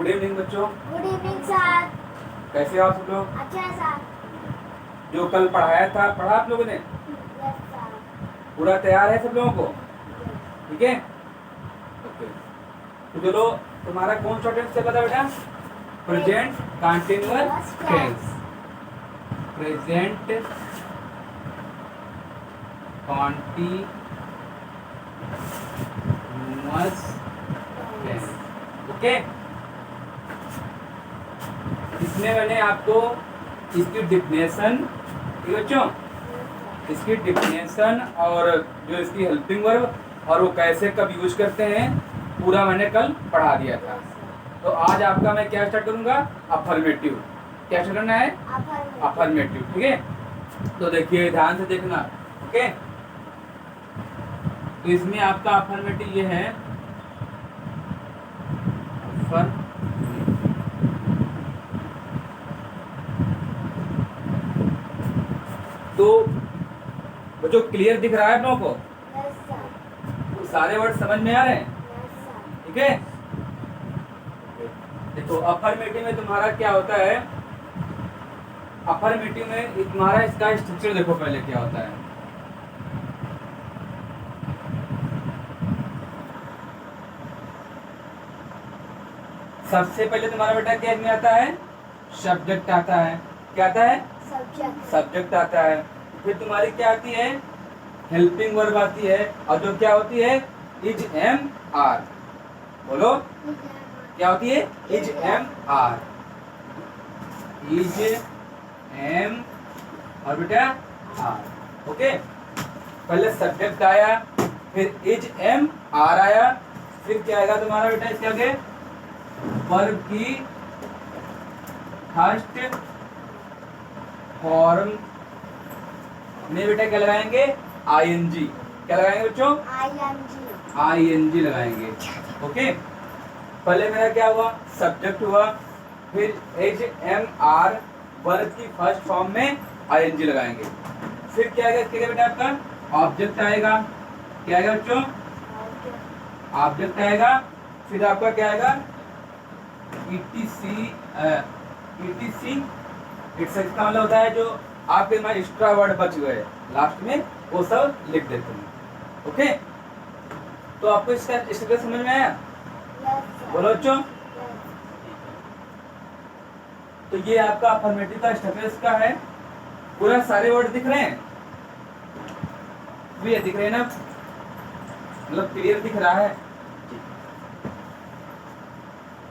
Good evening बच्चों। Good evening sir. कैसे हो आप सब लोग? अच्छा सर। जो कल पढ़ाया था पढ़ा आप लोगों ने? Yes sir. पूरा तैयार है सब लोगों को? ठीक है, ओके। तो चलो, तुम्हारा कौन सा टेंस चल रहा था बेटा? Present continuous tense. Present continuous tense, okay. इसमें मैंने आपको इसकी डिफिनेशन, ठीक है बच्चों, इसकी डिफिनेशन और जो इसकी हेल्पिंग वर्ब और वो कैसे कब यूज करते हैं पूरा मैंने कल पढ़ा दिया था। तो आज आपका मैं क्या स्टार्ट करूंगा? अफर्मेटिव। क्या स्टार्ट करना है? अफर्मेटिव, ठीक है। तो देखिए, ध्यान से देखना, ओके। तो इसमें आपका अफर्मेटिव ये है, तो बच्चों क्लियर दिख रहा है आप लोगों को? Yes sir. सारे वर्ड समझ में आ रहे हैं? Yes sir. ठीक है। देखो, अफर्मेटिव में तुम्हारा क्या होता है? अफर्मेटिव में तुम्हारा इसका स्ट्रक्चर देखो पहले क्या होता है। सबसे पहले तुम्हारा बेटा क्या में आता है? सब्जेक्ट आता है। क्या आता है? सब्जेक्ट आता है। फिर तुम्हारी क्या आती है? हेल्पिंग वर्ब आती है, और जो क्या होती है? Is am are. बोलो, क्या होती है? Is am are. Is am और बेटा आर, ओके। पहले सब्जेक्ट आया, फिर इज एम आर आया, फिर क्या आएगा तुम्हारा बेटा इसके आगे? वर्ब की फर्स्ट फॉर्म में बेटा क्या लगाएंगे? आईएनजी। क्या लगाएंगे बच्चों? आईएनजी लगाएंगे, ओके। पहले मेरा क्या हुआ? सब्जेक्ट हुआ, फिर एच एम आर, वर्ब की फर्स्ट फॉर्म में आईएनजी लगाएंगे। फिर क्या आएगा इसके बेटा? आपका ऑब्जेक्ट आएगा। क्या आएगा बच्चों? ऑब्जेक्ट आएगा। फिर आपका क्या आएगा? ईटीसी। इसका मतलब होता है जो आपके में एक्स्ट्रा वर्ड बच गए लास्ट में, वो सब लिख देते हैं, ओके। तो आपको इसका स्ट्रक्चर समझ में आया? बोलो बच्चों। तो ये आपका अफर्मेटिव का स्ट्रक्चर इसका है। पूरा सारे वर्ड दिख रहे हैं? ये दिख रहे हैं ना? मतलब क्लियर दिख रहा है?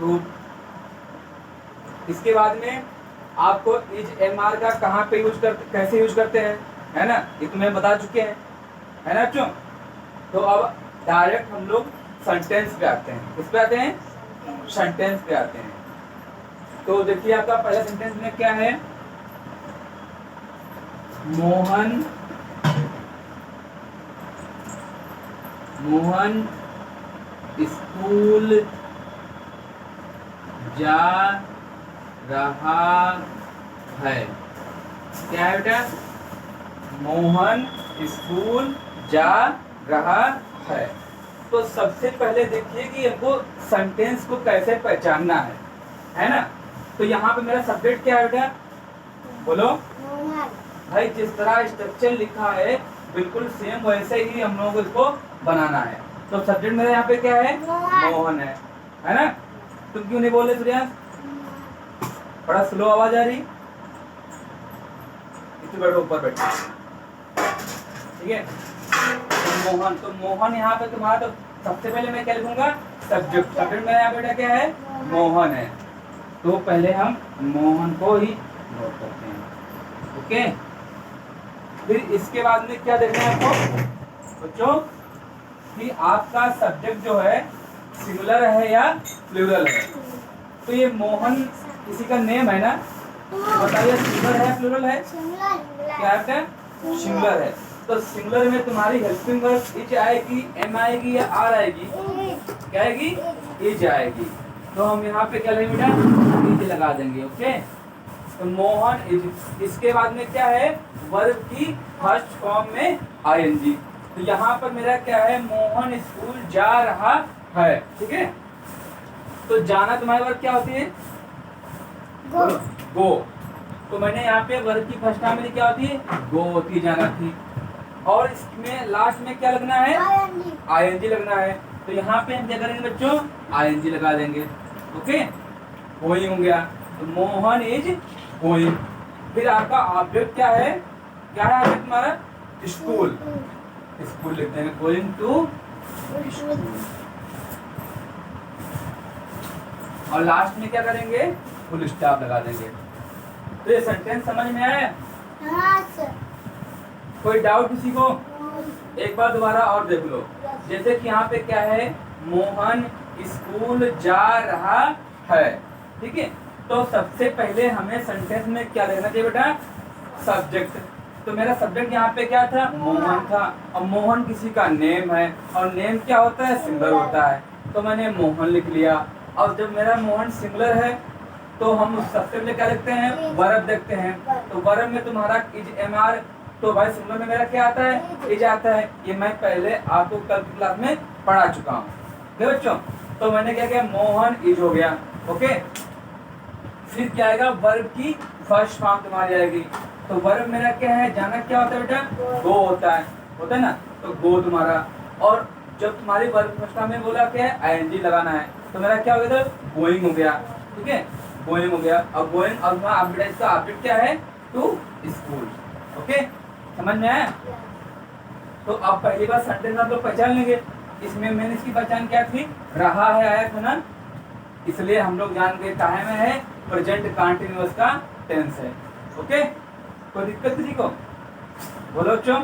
तो इसके बाद में आपको इज एम आर का कहाँ पे यूज करते, कैसे यूज करते हैं, है ना? ये तो मैं बता चुके हैं, है ना बच्चों? तो अब डायरेक्ट हम लोग सेंटेंस पे आते हैं। किस पे आते हैं? सेंटेंस पे आते हैं। तो देखिए, आपका पहला सेंटेंस में क्या है? मोहन स्कूल जा रहा है। क्या है बेटा? मोहन स्कूल जा रहा है। तो सबसे पहले देखिए कि हमको सेंटेंस को कैसे पहचानना है ना? तो यहाँ पे मेरा सब्जेक्ट क्या है बेटा? बोलो भाई। जिस तरह स्ट्रक्चर लिखा है बिल्कुल सेम वैसे ही हम लोगों को इसको बनाना है। तो सब्जेक्ट मेरा यहाँ पे क्या है? मोहन है ना? तुम क्यों नहीं बोल रहे सूर्यांश? बड़ा स्लो आवाज आ रही। इतने बैठो, ऊपर बैठो, ठीक है। तो मोहन यहाँ पे तुम्हारा, तो सबसे पहले मैं क्या लिखूंगा? सब्जेक्ट। सब्जेक्ट में यहाँ बेटा क्या है? मोहन है। तो पहले हम मोहन को ही नोट करते हैं, ओके। फिर इसके बाद में क्या देखना है आपको बच्चों? कि आपका सब्जेक्ट जो है सिंगुलर है या प्लूरल है। तो ये मोहन किसी का नेम है ना? तो बताइए, सिंगुलर है प्लूरल है? क्या है? सिंगुलर है। तो सिंगुलर में तुम्हारी हेल्पिंग वर्ब इज आएगी, एम आएगी या आर आएगी? क्या आएगी? इज आएगी। तो हम यहाँ पे क्या लेंगे बेटा? इज लगा देंगे, ओके। तो मोहन इज। इसके बाद में क्या है? वर्ब की फर्स्ट फॉर्म में आईएनजी। तो यहाँ पर मेरा क्या है? मोहन स्कूल जा रहा है, ठीक है। तो जाना तुम्हारे वर्ग क्या होती है? गो गो। तो मैंने यहाँ पे वर्ग की फर्स्ट फैमिली क्या होती है? गो होती है, जाना थी। और इसमें लास्ट में क्या लगना है? आईएनजी आईएनजी लगना है। तो यहाँ पे हम क्या करेंगे बच्चों? आईएनजी लगा देंगे। ओके, गोइंग हो गया। तो मोहन इज गोइंग। फिर आपका ऑब्जेक्ट क्या है? क्या है ऑब्जेक्ट तुम्हारा? स्कूल। स्कूल लिखते हैं, गोइंग टू स्कूल। और लास्ट में क्या करेंगे? फुल स्टॉप लगा देंगे। तो ये सेंटेंस समझ में आया? हाँ सर कोई डाउट किसी को? एक बार दोबारा और देख लो। जैसे कि यहाँ पे क्या है? मोहन स्कूल जा रहा है। ठीक है, तो सबसे पहले हमें सेंटेंस में क्या लेना चाहिए बेटा? सब्जेक्ट। तो मेरा सब्जेक्ट यहाँ पे क्या था? मोहन था। और मोहन किसी का नेम है, और नेम क्या होता है? सिंगुलर होता है। तो मैंने मोहन लिख लिया। और जब मेरा मोहन सिंगुलर है तो हम उस सबसे पहले क्या देखते हैं? वर्ब देखते हैं। तो वर्ब में तुम्हारा इज एमआर, तो भाई सिंगुलर में मेरा क्या आता है? इज आता है। ये मैं पहले आपको कल की क्लास में पढ़ा चुका हूँ। ठीक बच्चों, तो मैंने क्या किया? मोहन इज हो गया। ओके, फिर क्या आएगा? वर्ब की फर्स्ट फॉर्म तुम्हारी आएगी। तो वर्ब मेरा क्या है? जाना क्या होता है बेटा? गो होता है ना? तो गो तुम्हारा। और जब तुम्हारी वर्ब फर्स्ट फॉर्म में बोला क्या है? आईएनजी लगाना है। तो मेरा क्या हो गया? गोइंग हो गया। ठीक है, गोइंग हो गया। अब गोइंग, अब इसका ऑब्जेक्ट क्या है? To school. ओके, समझ में आया? तो अब पहली बार सेंटेंस आप लोग पहचान लेंगे। इसमें मैंने इसकी पहचान क्या थी? रहा है आया था ना, इसलिए हम लोग जान गए काहे में है? प्रेजेंट कंटीन्यूअस का टेंस है। ओके, कोई दिक्कत किसी को? बोलो बच्चों।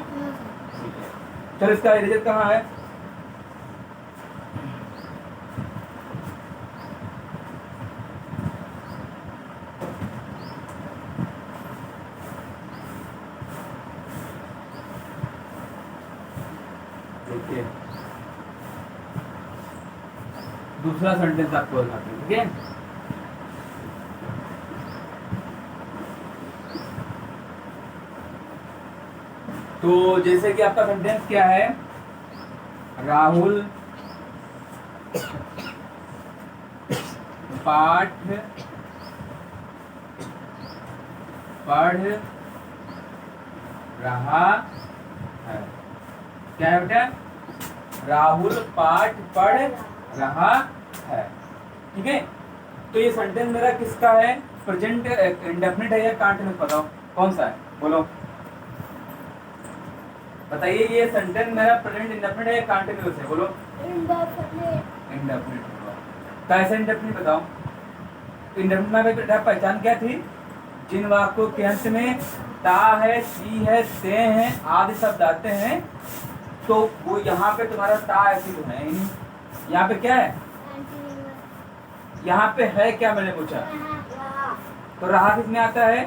चलो, इसका रिजल्ट कहाँ है? देखिए, दूसरा सेंटेंस आपको बताते हैं। ठीक है, तो जैसे कि आपका सेंटेंस क्या है? राहुल पाठ पढ़ रहा है। क्या है बेटा? राहुल पाठ पढ़ रहा है। ठीक है, तो ये सेंटेंस मेरा किसका है? प्रेजेंट इंडेफिनिट है या कंटीन्यूअस? बताओ कौन सा है? बोलो, बताइए। ये सेंटेंस मेरा प्रेजेंट इंडेफिनिट है या कंटीन्यूअस है? बोलो। इंडेफिनिट होगा। कैसे इंडेफिनिट बताओ? इंडेफिनिट में बेटा पहचान क्या थी? जिन वाक्यों के अंत में ता है, सी है, से है आदि शब्द आते हैं, तो वो यहाँ पे तुम्हारा ता ऐसी तो है ही नहीं। यहाँ पे क्या है? यहाँ पे है क्या? मैंने पूछा। तो रहा किस में आता है?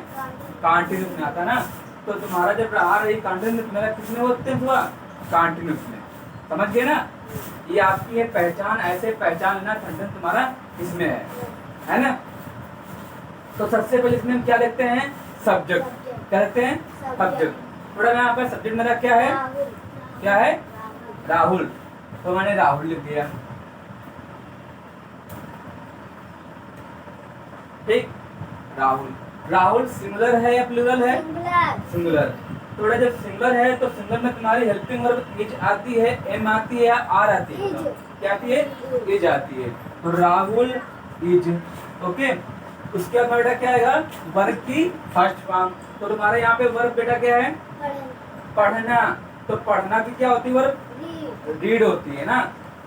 कंटीन्यूअस में आता है ना। तो तुम्हारा जब रहा रही कंटीन्यूअस, मेरा किसमें होते हुआ? कंटीन्यूअस में। समझ गए ना? ये आपकी है पहचान। ऐसे पहचान लेना सेंटेंस तुम्हारा इसमें है ना? तो सबसे पहले इसमें हम क्या देखते हैं? सब्जेक्ट। क्या देखते हैं? सब्जेक्ट। थोड़ा यहाँ पर सब्जेक्ट मेरा क्या है? क्या है? राहुल। तो मैंने राहुल लिख दिया। ठीक, राहुल। राहुल सिंगुलर है या प्लूरल है? सिंगुलर। थोड़ा जब सिंगुलर है तो सिंगुलर में तुम्हारी हेल्पिंग वर्ब इज आती है, एम आती है या आर आती है? क्या आती है? इज आती है। तो राहुल इज। ओके, उसके बाद बेटा क्या आएगा? वर्ब की फर्स्ट फॉर्म। तो तुम्हारे यहाँ पे वर्ब बेटा क्या है? पढ़ना। तो पढ़ना की क्या होती है वर्ब? रीड होती है ना।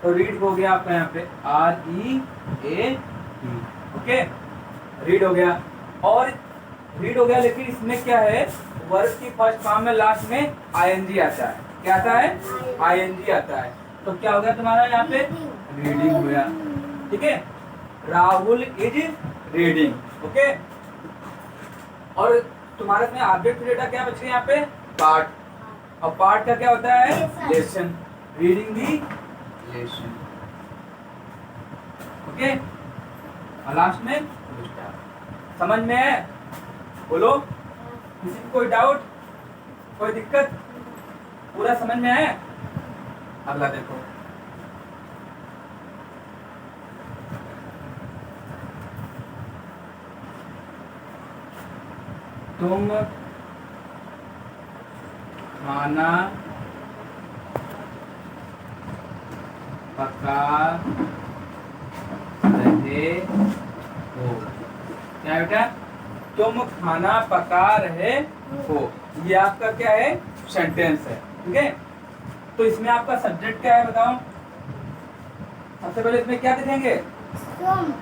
तो रीड हो गया आपका यहाँ पे READ। ओके, रीड हो गया। और रीड हो गया, लेकिन इसमें क्या है? वर्ब की फर्स्ट फॉर्म में लास्ट में आईएनजी आता है। क्या आता है? आईएनजी आता है। तो क्या हो गया तुम्हारा यहाँ पे? रीडिंग हो गया। ठीक है, राहुल इज रीडिंग। ओके, और तुम्हारे इसमें ऑब्जेक्ट डेटा क्या बच गया यहाँ पे? पार्ट। और पार्ट का क्या होता है? लेसन। रीडिंग दी लेसन। ओके, और लास्ट में समझ में है? बोलो, किसी को कोई डाउट, कोई दिक्कत? पूरा समझ में आया? अगला देखो। तुम खाना पका रहे हो। क्या है बेटा? तुम खाना पका रहे हो, ये आपका क्या है? सेंटेंस है। ठीक है, तो इसमें आपका सब्जेक्ट क्या है बताओ? सबसे पहले इसमें क्या दिखेंगे? तुम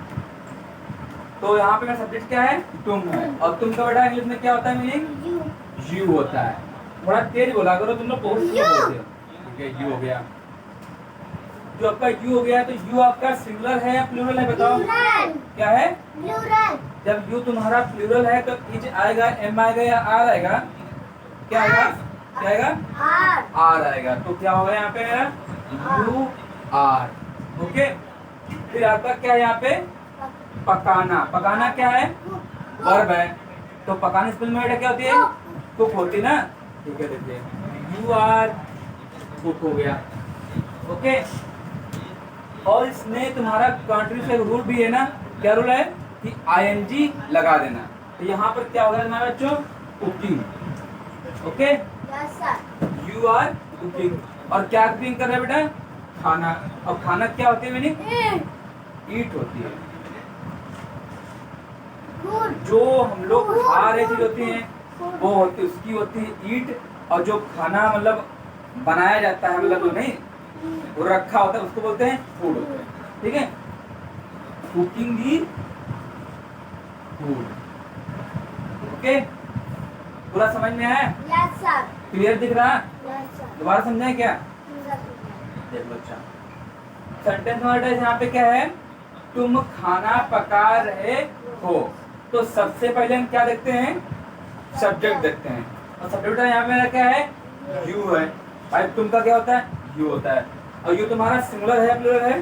तो यहाँ पे मेरा सब्जेक्ट क्या है? तुम है। और तुम का बेटा इंग्लिश में क्या होता है मीनिंग? यू यू होता है। थोड़ा तेज बोला करो, तुम लोग बहुत स्लो बोलते हो। ठीक है, यू हो गया। जो आपका यू हो गया, तो यू आपका सिंगुलर है या प्लूरल है बताओ? प्लूरल क्या है? प्लूरल जब यू तुम्हारा प्लूरल है तो इज आएगा, एम आएगा या आर आएगा? क्या आएगा? क्या आएगा? आर आर आएगा। तो क्या होगा यहाँ पे मेरा? You are. ओके, फिर आपका क्या है यहाँ पे? पकाना। पकाना क्या है? वर्ब है। तो पकाने स्पेल में बेटा क्या होती है? कुक होती ना। ठीक है, देखिए यू आर कुक हो गया। ओके, और इसमें तुम्हारा कंट्री से रूल भी है ना। क्या रूल है? कि आईएनजी लगा देना। तो यहाँ पर क्या होगा हमारे बच्चों? Cooking. Okay, yes sir you are cooking. और क्या कुकिंग कर रहे हैं बेटा? खाना। और खाना क्या होती है मीनिंग? ईट होती है। गुड जो हम लोग खा रहे चीज होती है वो होती, उसकी होती है ईट। और जो खाना मतलब बनाया जाता है, मतलब जो नहीं वो रखा होता है, उसको बोलते हैं फूड होते हैं। ठीक है, कुकिंग दी फूड। ओके, पूरा समझ में आया? यस सर क्लियर दिख रहा? यस सर दोबारा समझाएं क्या? देख लो। अच्छा, सेंटेंस वर्ड यहाँ पे क्या है? तुम खाना पका रहे हो। तो सबसे पहले हम क्या देखते हैं? सब्जेक्ट देखते हैं। और सब्जेक्ट यहाँ पे मेरा क्या है? यू है। भाई तुम का क्या होता है? यू होता है। और यू तुम्हारा सिंगुलर है प्लूरल है?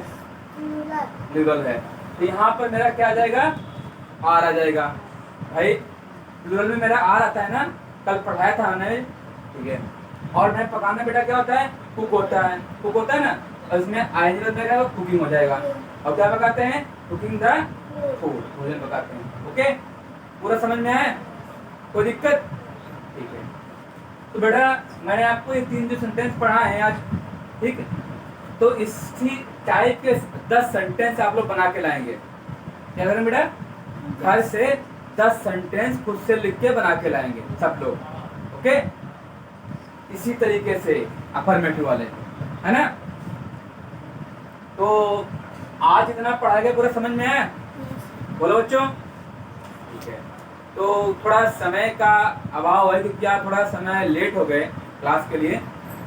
प्लूरल प्लूरल है। तो यहाँ पर मेरा क्या आ जाएगा? आर आ जाएगा। भाई प्लूरल में मेरा आर आता है ना, कल पढ़ाया था हमने। ठीक है, और मैं पकाना बेटा क्या होता है? कुक होता है। कुक होता है ना, और इसमें आईएनजी लग जाएगा तो कुकिंग हो जाएगा। और क्या पकाते हैं? कुकिंग द फूड, भोजन पकाते हैं। ओके, पूरा समझ में आया? कोई दिक्कत? ठीक है, तो बेटा मैंने आपको ये 3 जो सेंटेंस पढ़ा है आज, ठीक है, तो इसी टाइप के 10 सेंटेंस आप लोग बना के लाएंगे। क्या करें बेटा? घर से 10 सेंटेंस खुद से लिख के बना के लाएंगे सब लोग। ओके, इसी तरीके से अफर्मेटिव वाले, है ना? तो आज इतना पढ़ा गया, पूरा समझ में आया? बोलो बच्चों। ठीक है, तो थोड़ा समय का अभाव है क्योंकि आप थोड़ा समय लेट हो गए क्लास के लिए,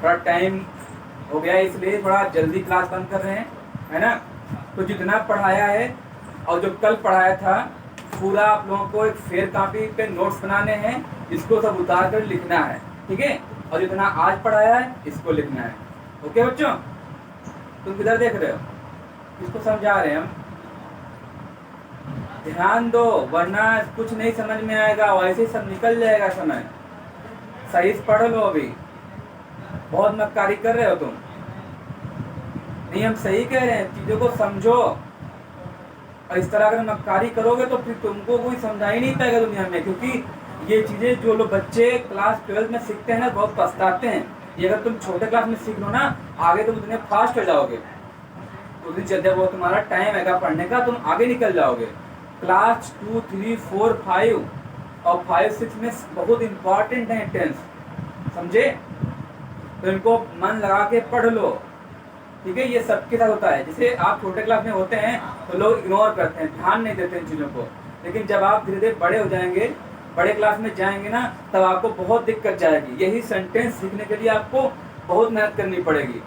थोड़ा टाइम हो गया, इसलिए थोड़ा जल्दी क्लास बंद कर रहे हैं, है ना? तो जितना पढ़ाया है और जो कल पढ़ाया था पूरा आप लोगों को एक फेयर कॉपी पे नोट्स बनाने हैं, इसको सब उतार कर लिखना है। ठीक है, और जितना आज पढ़ाया है इसको लिखना है। ओके बच्चों, तुम किधर देख रहे हो? इसको समझा रहे हैं हम। ध्यान दो, वरना कुछ नहीं समझ में आएगा, वैसे ही सब निकल जाएगा समय। सही से पढ़ लो। अभी बहुत मक्कारी कर रहे हो तुम। नहीं, हम सही कह रहे हैं, चीजों को समझो। और इस तरह अगर मक्कारी करोगे तो फिर तुमको कोई समझा ही नहीं पाएगा दुनिया में, क्योंकि ये चीजें जो लोग बच्चे क्लास 12 में सीखते हैं ना, बहुत पछताते हैं। ये अगर तुम छोटे क्लास में सीख लो ना, आगे तुम इतने फास्ट हो जाओगे। उस दिन जब वो तुम्हारा टाइम आएगा पढ़ने का, तुम आगे निकल जाओगे। क्लास 2, 3, 4, 5 और 5, 6 में बहुत इंपॉर्टेंट है टेंस, समझे? तो इनको मन लगा के पढ़ लो। ठीक है, ये सबके साथ होता है। जैसे आप छोटे क्लास में होते हैं तो लोग इग्नोर करते हैं, ध्यान नहीं देते इन चीज़ों को, लेकिन जब आप धीरे धीरे बड़े हो जाएंगे, बड़े क्लास में जाएंगे ना, तब आपको बहुत दिक्कत जाएगी। यही सेंटेंस सीखने के लिए आपको बहुत मेहनत करनी पड़ेगी,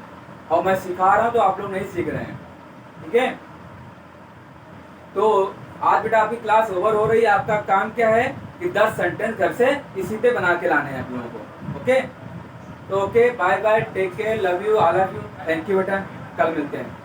और मैं सिखा रहा हूँ तो आप लोग नहीं सीख रहे हैं। ठीक है, तो आज बेटा आपकी क्लास ओवर हो रही है। आपका काम क्या है कि 10 सेंटेंस घर से इसी पे बना के लाने हैं आप लोगों को। ओके, तो okay, bye bye, take care, love you, all of you, thank you बेटा, कल मिलते हैं।